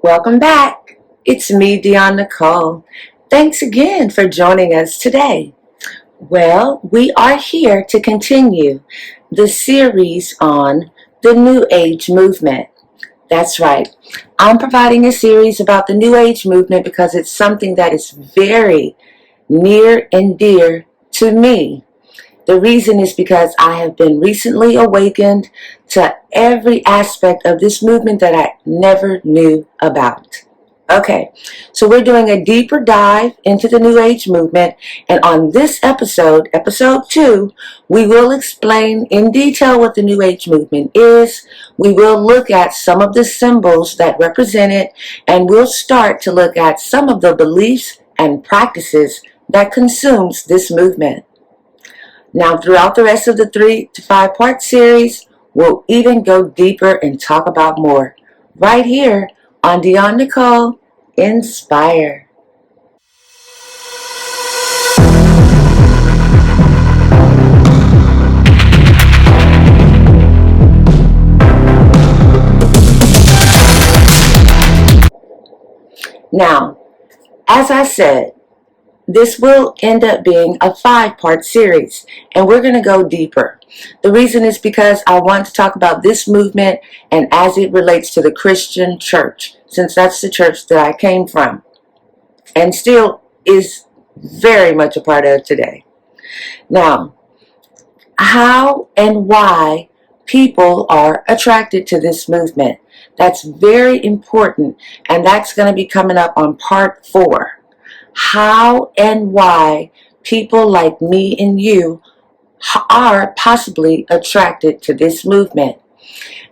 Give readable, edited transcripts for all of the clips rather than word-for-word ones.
Welcome back. It's me, Dion Nicole. Thanks again for joining us today. Well, we are here to continue the series on the New Age movement. That's right. I'm providing a series about the New Age movement because it's something that is very near and dear to me. The reason is because I have been recently awakened to every aspect of this movement that I never knew about. Okay, so we're doing a deeper dive into the New Age movement, and on this episode, episode 2, we will explain in detail what the New Age movement is. We will look at some of the symbols that represent it, and we'll start to look at some of the beliefs and practices that consumes this movement. Now, throughout the rest of the 3 to 5 part series, we'll even go deeper and talk about more right here on Dion Nicole Inspire. Now, as I said, this will end up being a 5-part series, and we're going to go deeper. The reason is because I want to talk about this movement and as it relates to the Christian church, since that's the church that I came from and still is very much a part of today. Now, how and why people are attracted to this movement. That's very important, and that's going to be coming up on part 4. How and why people like me and you are possibly attracted to this movement,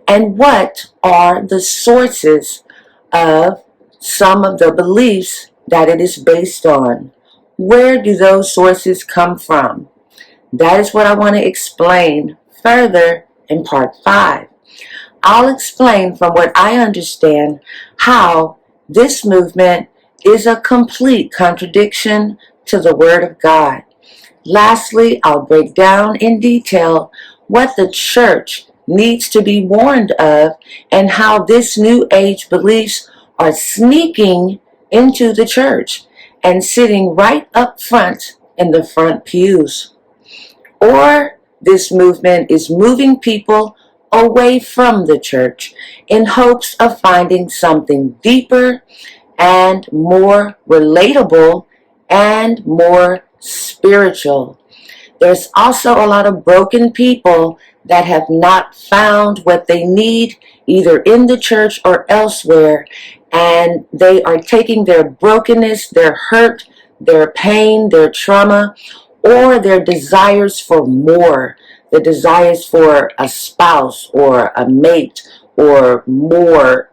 and what are the sources of some of the beliefs that it is based on. Where do those sources come from? That is what I want to explain further in part 5. I'll explain from what I understand how this movement is a complete contradiction to the Word of God. Lastly, I'll break down in detail what the church needs to be warned of and how this New Age beliefs are sneaking into the church and sitting right up front in the front pews. Or this movement is moving people away from the church in hopes of finding something deeper and more relatable and more spiritual. There's also a lot of broken people that have not found what they need either in the church or elsewhere, and they are taking their brokenness, their hurt, their pain, their trauma, or their desires for more, the desires for a spouse or a mate or more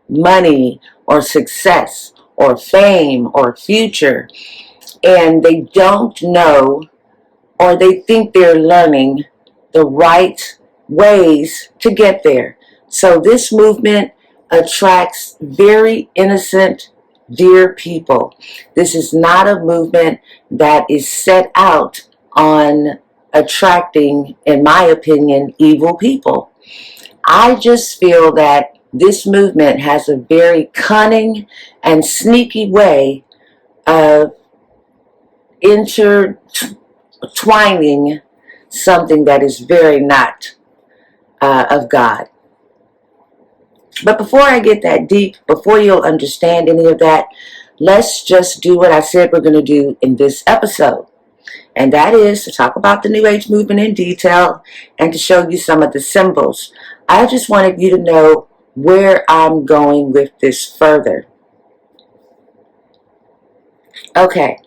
money or success or fame or future, and they don't know, or they think they're learning the right ways to get there. So this movement attracts very innocent, dear people. This is not a movement that is set out on attracting, in my opinion, evil people. I just feel that this movement has a very cunning and sneaky way of intertwining something that is very not of God. But before I get that deep, before you'll understand any of that, let's just do what I said we're going to do in this episode. And that is to talk about the New Age movement in detail and to show you some of the symbols. I just wanted you to know where I'm going with this further. Okay,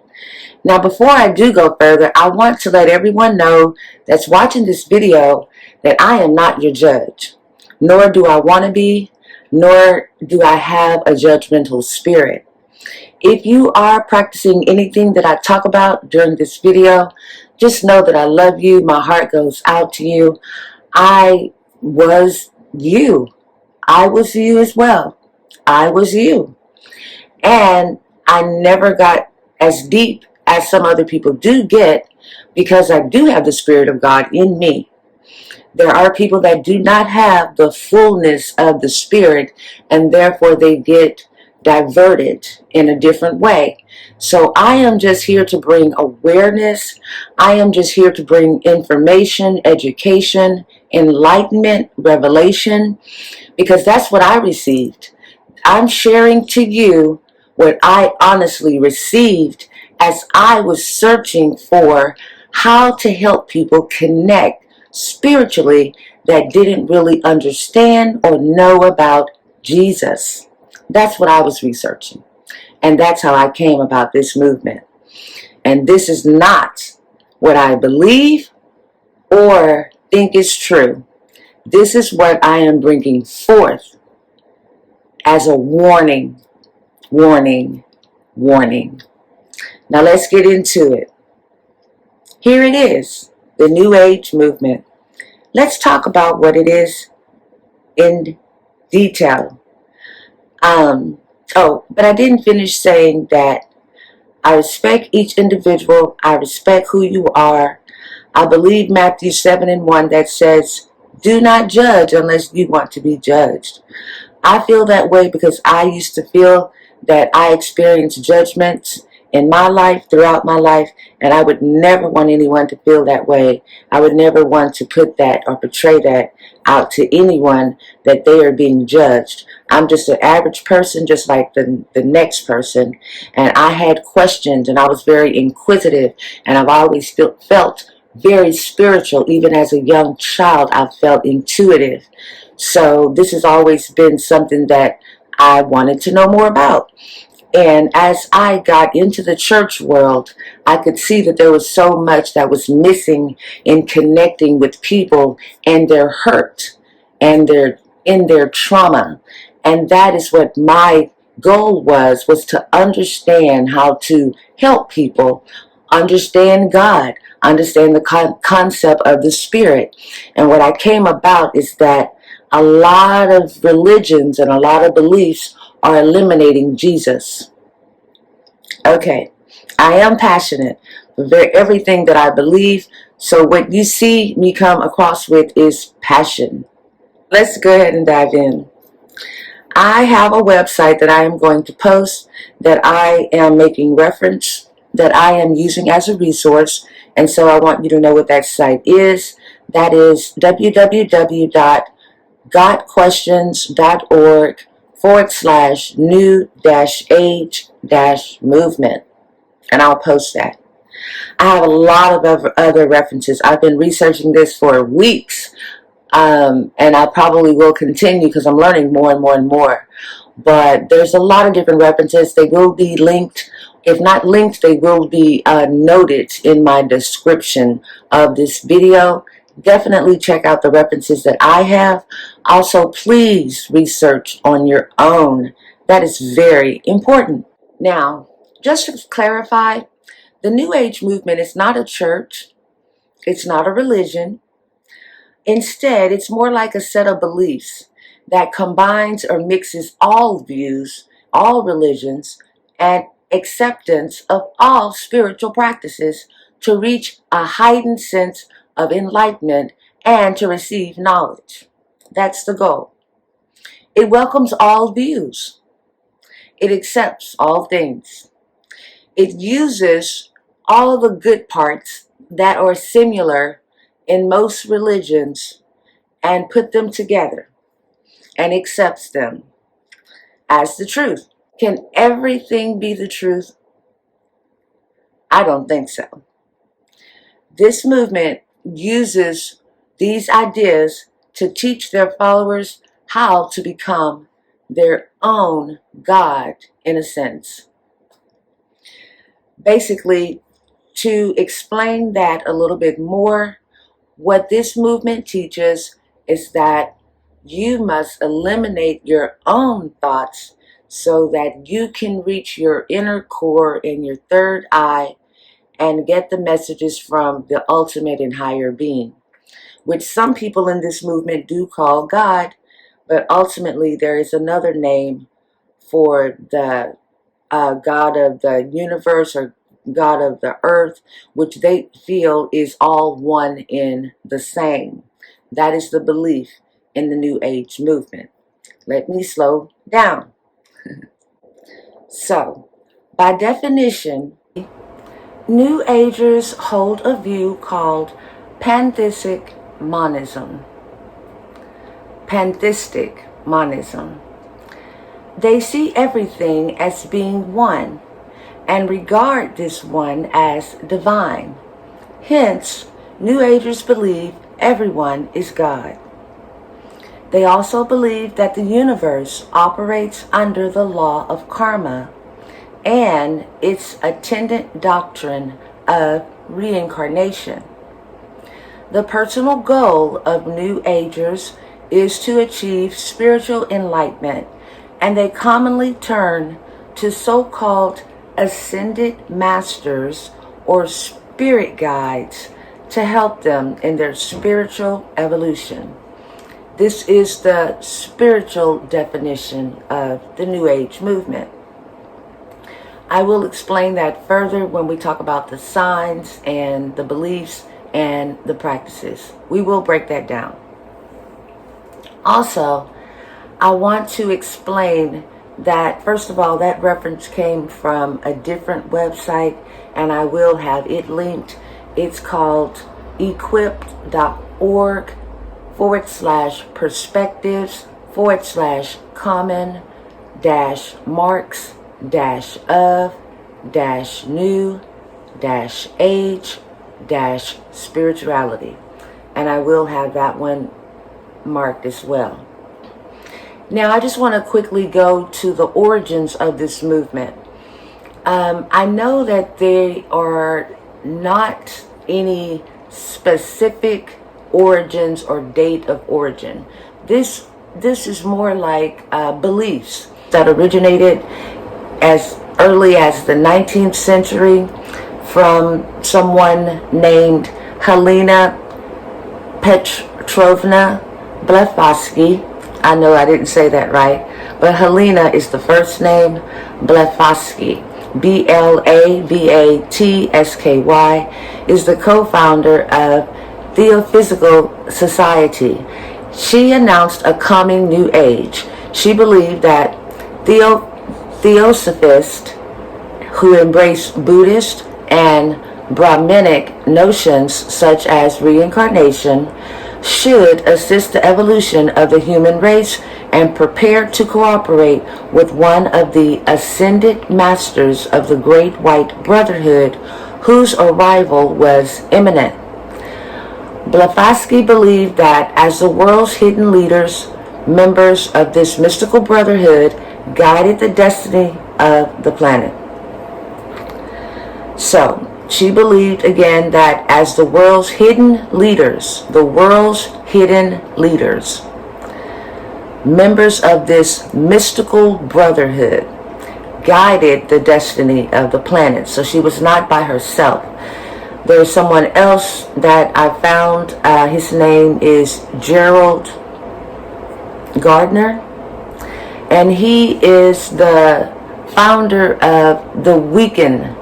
now before I do go further, I want to let everyone know that's watching this video that I am not your judge, nor do I want to be, nor do I have a judgmental spirit. If you are practicing anything that I talk about during this video, just know that I love you. My heart goes out to you. I was you. I was you as well. I was you. And I never got as deep as some other people do get because I do have the Spirit of God in me. There are people that do not have the fullness of the Spirit, and therefore they get diverted in a different way. So I am just here to bring awareness. I am just here to bring information, education, enlightenment, revelation, because that's what I received. I'm sharing to you what I honestly received as I was searching for how to help people connect spiritually that didn't really understand or know about Jesus. That's what I was researching. And that's how I came about this movement. And this is not what I believe or think is true. This is what I am bringing forth as a warning, warning, warning. Now let's get into it. Here it is, the New Age movement. Let's talk about what it is in detail. But I didn't finish saying that I respect each individual. I respect who you are. I believe Matthew 7:1 that says, do not judge unless you want to be judged. I feel that way because I used to feel that I experienced judgments in my life, throughout my life, and I would never want anyone to feel that way. I would never want to put that or portray that out to anyone, that they are being judged. I'm just an average person, just like the next person, and I had questions, and I was very inquisitive, and I've always felt very spiritual. Even as a young child, I felt intuitive. So this has always been something that I wanted to know more about. And as I got into the church world, I could see that there was so much that was missing in connecting with people and their hurt and their trauma. And that is what my goal was to understand how to help people understand God, understand the concept of the Spirit. And what I came about is that a lot of religions and a lot of beliefs are eliminating Jesus. Okay, I am passionate for everything that I believe. So what you see me come across with is passion. Let's go ahead and dive in. I have a website that I am going to post, that I am making reference, that I am using as a resource. And so I want you to know what that site is. That is www.gotquestions.org/new-age-movement. And I'll post that. I have a lot of other references. I've been researching this for weeks. And I probably will continue because I'm learning more and more and more. But there's a lot of different references. They will be linked. If not linked, they will be noted in my description of this video. Definitely check out the references that I have. Also, please research on your own. That is very important. Now, just to clarify, the New Age movement is not a church. It's not a religion. Instead, it's more like a set of beliefs that combines or mixes all views, all religions, and acceptance of all spiritual practices to reach a heightened sense of enlightenment and to receive knowledge. That's the goal. It welcomes all views. It accepts all things. It uses all the good parts that are similar in most religions and put them together and accepts them as the truth. Can everything be the truth? I don't think so. This movement uses these ideas to teach their followers how to become their own God, in a sense. Basically, to explain that a little bit more, what this movement teaches is that you must eliminate your own thoughts so that you can reach your inner core and your third eye and get the messages from the ultimate and higher being, which some people in this movement do call God, but ultimately there is another name for the God of the universe or God of the earth, which they feel is all one in the same. That is the belief in the New Age movement. Let me slow down. So, by definition, New Agers hold a view called pantheistic monism. Pantheistic monism. They see everything as being one and regard this one as divine. Hence, New Agers believe everyone is God. They also believe that the universe operates under the law of karma and its attendant doctrine of reincarnation. The personal goal of New Agers is to achieve spiritual enlightenment, and they commonly turn to so-called ascended masters or spirit guides to help them in their spiritual evolution. This is the spiritual definition of the New Age movement. I will explain that further when we talk about the signs and the beliefs and the practices. We will break that down. Also, I want to explain that, first of all, that reference came from a different website, and I will have it linked. It's called equip.org/perspectives/common-marks-of-spirituality. And I will have that one marked as well. Now, I just want to quickly go to the origins of this movement. I know that there are not any specific origins or date of origin. This is more like beliefs that originated as early as the 19th century from someone named Helena Petrovna Blavatsky. I know I didn't say that right, but Helena is the first name. Blavatsky, Blavatsky, is the co-founder of Theosophical Society. She announced a coming new age. She believed that Theosophists who embrace Buddhist and Brahminic notions such as reincarnation should assist the evolution of the human race and prepare to cooperate with one of the ascended masters of the Great White Brotherhood, whose arrival was imminent. Blavatsky believed that as the world's hidden leaders, members of this mystical brotherhood guided the destiny of the planet. So, she believed again that as the world's hidden leaders, members of this mystical brotherhood, guided the destiny of the planet. So she was not by herself. There's someone else that I found. His name is Gerald Gardner, and he is the founder of the Wiccan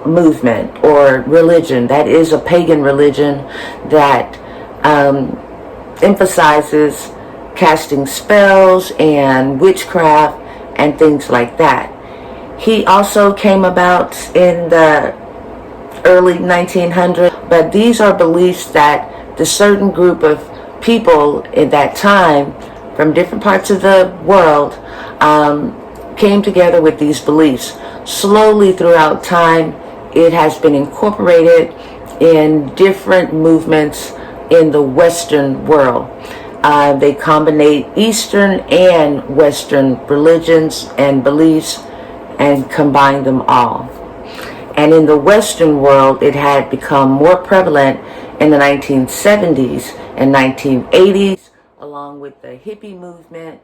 movement or religion. That is a pagan religion that emphasizes casting spells and witchcraft and things like that. He also came about in the early 1900s, but these are beliefs that the certain group of people in that time from different parts of the world came together with these beliefs. Slowly throughout time, it has been incorporated in different movements in the Western world. They combine Eastern and Western religions and beliefs and combine them all. And in the Western world, it had become more prevalent in the 1970s and 1980s, along with the hippie movement,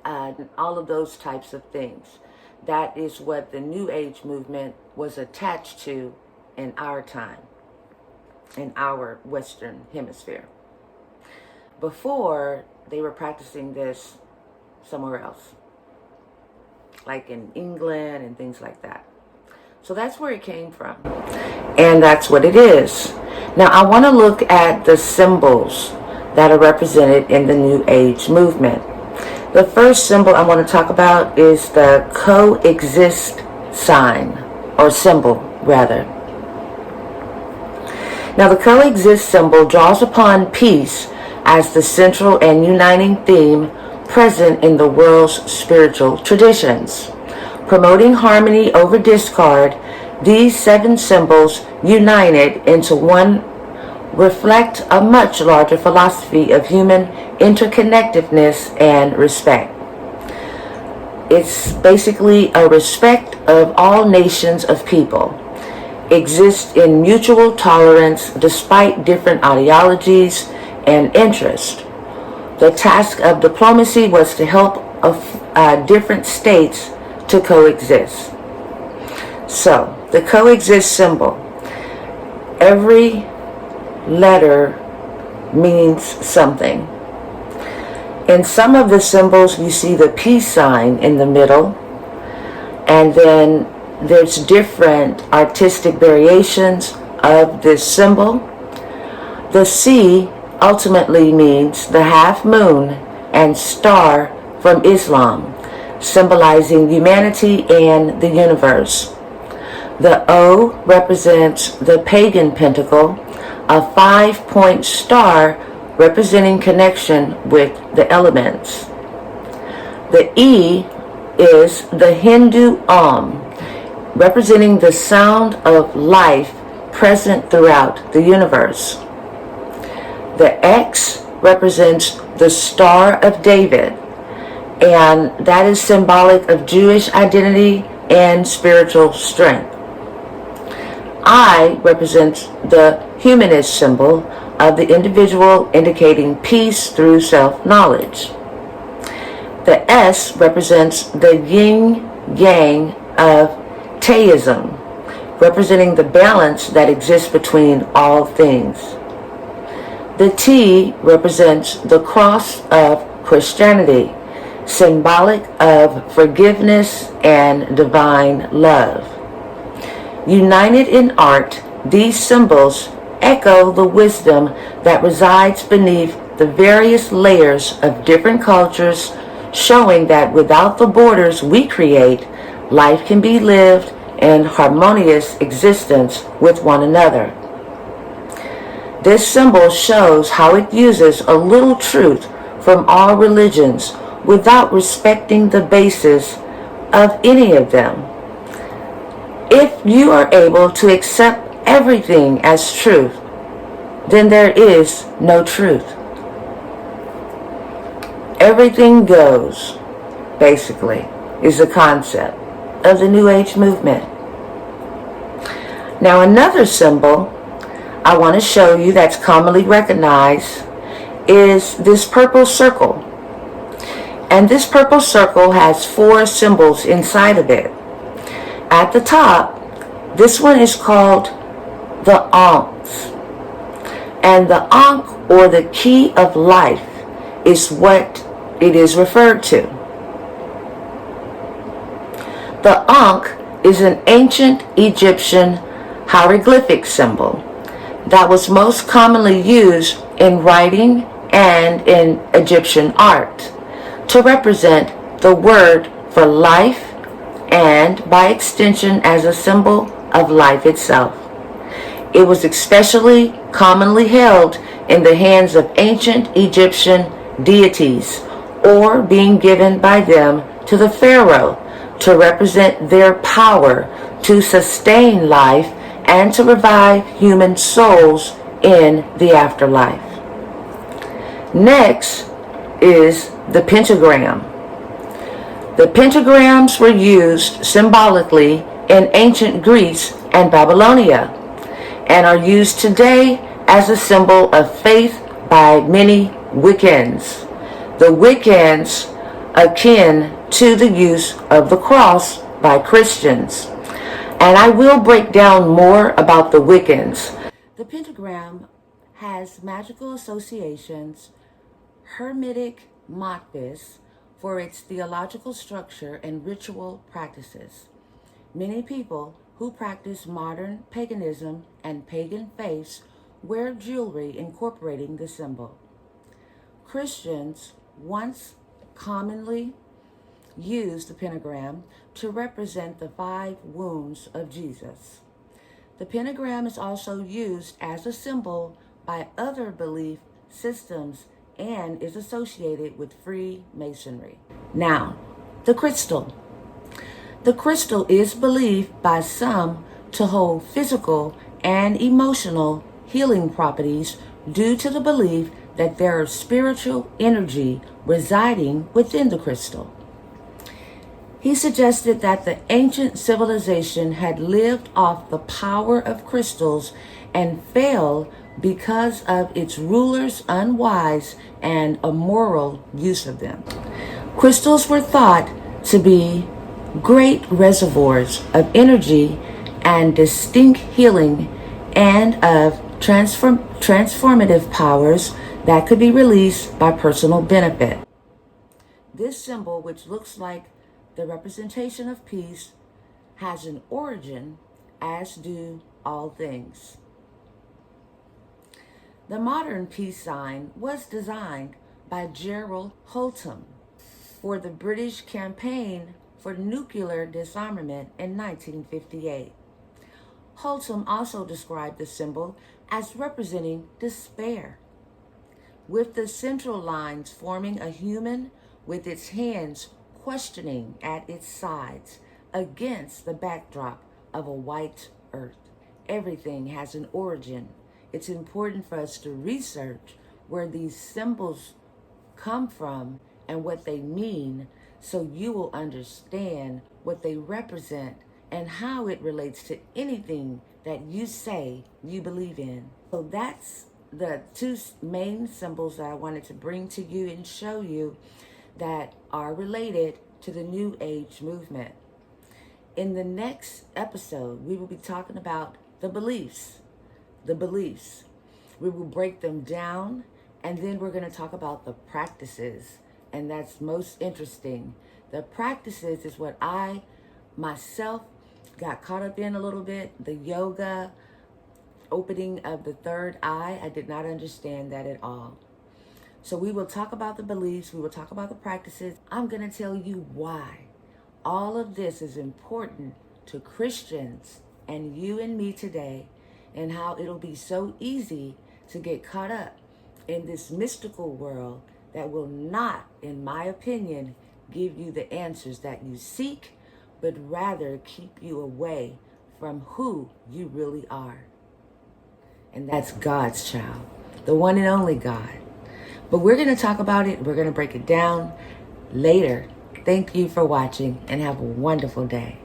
and all of those types of things. That is what the New Age movement was attached to in our time, in our Western hemisphere. Before, they were practicing this somewhere else, like in England and things like that. So that's where it came from, and that's what it is. Now I want to look at the symbols that are represented in the New Age movement. The first symbol I want to talk about is the coexist sign, or symbol, rather. Now, the coexist symbol draws upon peace as the central and uniting theme present in the world's spiritual traditions. Promoting harmony over discord, these 7 symbols, united into one, reflect a much larger philosophy of human interconnectedness and respect. It's basically a respect of all nations of people, exist in mutual tolerance despite different ideologies and interests. The task of diplomacy was to help different states to coexist. So, the coexist symbol, every letter means something. In some of the symbols, you see the peace sign in the middle, and then there's different artistic variations of this symbol. The C ultimately means the half moon and star from Islam, symbolizing humanity and the universe. The O represents the pagan pentacle, a 5-point star representing connection with the elements. The E is the Hindu Om, representing the sound of life present throughout the universe. The X represents the Star of David, and that is symbolic of Jewish identity and spiritual strength. I represents the humanist symbol of the individual, indicating peace through self-knowledge. The S represents the yin-yang of Theism, representing the balance that exists between all things. The T represents the cross of Christianity, symbolic of forgiveness and divine love. United in art, these symbols echo the wisdom that resides beneath the various layers of different cultures, showing that without the borders we create, life can be lived in harmonious existence with one another. This symbol shows how it uses a little truth from all religions without respecting the basis of any of them. If you are able to accept everything as truth, then there is no truth. Everything goes, basically, is the concept of the New Age movement. Now, another symbol I want to show you that's commonly recognized is this purple circle. And this purple circle has 4 symbols inside of it. At the top, this one is called the Ankhs. And the Ankh, or the key of life, is what it is referred to. The Ankh is an ancient Egyptian hieroglyphic symbol that was most commonly used in writing and in Egyptian art to represent the word for life and, by extension, as a symbol of life itself. It was especially commonly held in the hands of ancient Egyptian deities, or being given by them to the pharaoh to represent their power to sustain life and to revive human souls in the afterlife. Next is the pentagram. The pentagrams were used symbolically in ancient Greece and Babylonia, and are used today as a symbol of faith by many Wiccans. The Wiccans akin to the use of the cross by Christians. And I will break down more about the Wiccans. The pentagram has magical associations, hermetic motifs for its theological structure and ritual practices. Many people who practice modern paganism and pagan faiths wear jewelry incorporating the symbol. Christians once commonly used the pentagram to represent the 5 wounds of Jesus. The pentagram is also used as a symbol by other belief systems and is associated with Freemasonry. Now, the crystal. The crystal is believed by some to hold physical and emotional healing properties due to the belief that there is spiritual energy residing within the crystal. He suggested that the ancient civilization had lived off the power of crystals and fell because of its rulers' unwise and immoral use of them. Crystals were thought to be great reservoirs of energy and distinct healing and of transformative powers that could be released by personal benefit. This symbol, which looks like the representation of peace, has an origin, as do all things. The modern peace sign was designed by Gerald Holtham for the British campaign for nuclear disarmament in 1958. Holtham also described the symbol as representing despair, with the central lines forming a human with its hands questioning at its sides against the backdrop of a white earth. Everything has an origin. It's important for us to research where these symbols come from and what they mean, so you will understand what they represent and how it relates to anything that you say you believe in. So that's the 2 main symbols that I wanted to bring to you and show you that are related to the New Age movement. In the next episode, we will be talking about the beliefs. We will break them down, and then we're going to talk about the practices, and that's most interesting. The practices is what I myself got caught up in a little bit. The yoga, opening of the third eye, I did not understand that at all. So we will talk about the beliefs, we will talk about the practices. I'm going to tell you why all of this is important to Christians and you and me today, and how it'll be so easy to get caught up in this mystical world that will not, in my opinion, give you the answers that you seek, but rather keep you away from who you really are. And that's God's child, the one and only God. But we're going to talk about it. We're going to break it down later. Thank you for watching and have a wonderful day.